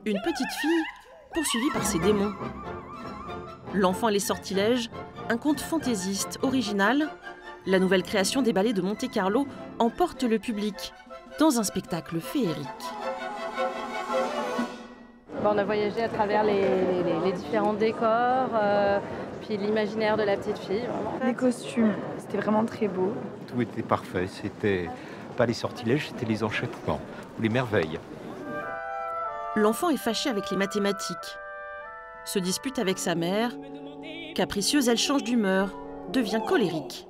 Une petite fille poursuivie par ses démons. L'enfant et les sortilèges, un conte fantaisiste original. La nouvelle création des ballets de Monte-Carlo emporte le public dans un spectacle féerique. On a voyagé à travers les différents décors, puis l'imaginaire de la petite fille. Vraiment. Les costumes, c'était vraiment très beau. Tout était parfait, c'était pas les sortilèges, c'était les enchâtements, ou les merveilles. L'enfant est fâché avec les mathématiques, se dispute avec sa mère. Capricieuse, elle change d'humeur, devient colérique.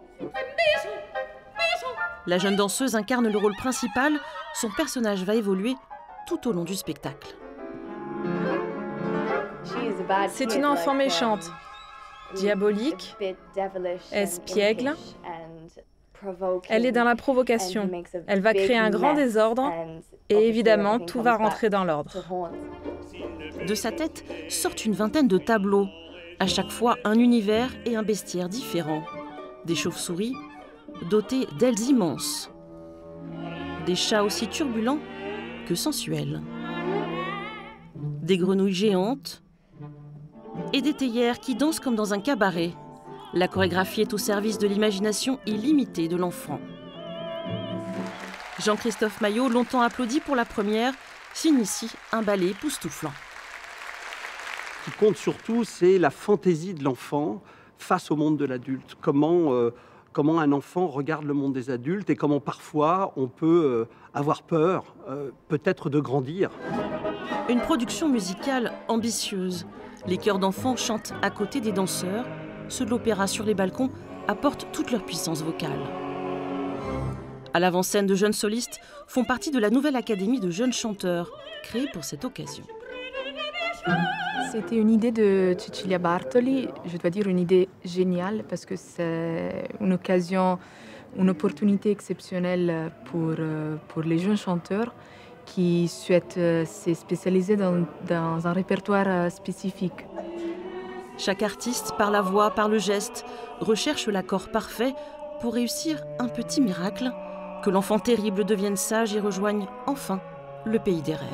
La jeune danseuse incarne le rôle principal, son personnage va évoluer tout au long du spectacle. C'est une enfant méchante, diabolique, espiègle. Elle est dans la provocation. Elle va créer un grand désordre et évidemment, tout va rentrer dans l'ordre. De sa tête sortent une vingtaine de tableaux, à chaque fois un univers et un bestiaire différents. Des chauves-souris dotés d'ailes immenses, des chats aussi turbulents que sensuels, des grenouilles géantes et des théières qui dansent comme dans un cabaret. La chorégraphie est au service de l'imagination illimitée de l'enfant. Jean-Christophe Maillot, longtemps applaudi pour la première, signe ici un ballet époustouflant. Ce qui compte surtout, c'est la fantaisie de l'enfant face au monde de l'adulte. Comment un enfant regarde le monde des adultes et comment parfois on peut avoir peur, peut-être de grandir. Une production musicale ambitieuse. Les chœurs d'enfants chantent à côté des danseurs. Ceux de l'opéra sur les balcons apportent toute leur puissance vocale. À l'avant-scène, de jeunes solistes font partie de la nouvelle académie de jeunes chanteurs, créée pour cette occasion. C'était une idée de Cecilia Bartoli, je dois dire une idée géniale parce que c'est une occasion, une opportunité exceptionnelle pour les jeunes chanteurs qui souhaitent se spécialiser dans un répertoire spécifique. Chaque artiste, par la voix, par le geste, recherche l'accord parfait pour réussir un petit miracle, que l'enfant terrible devienne sage et rejoigne enfin le pays des rêves.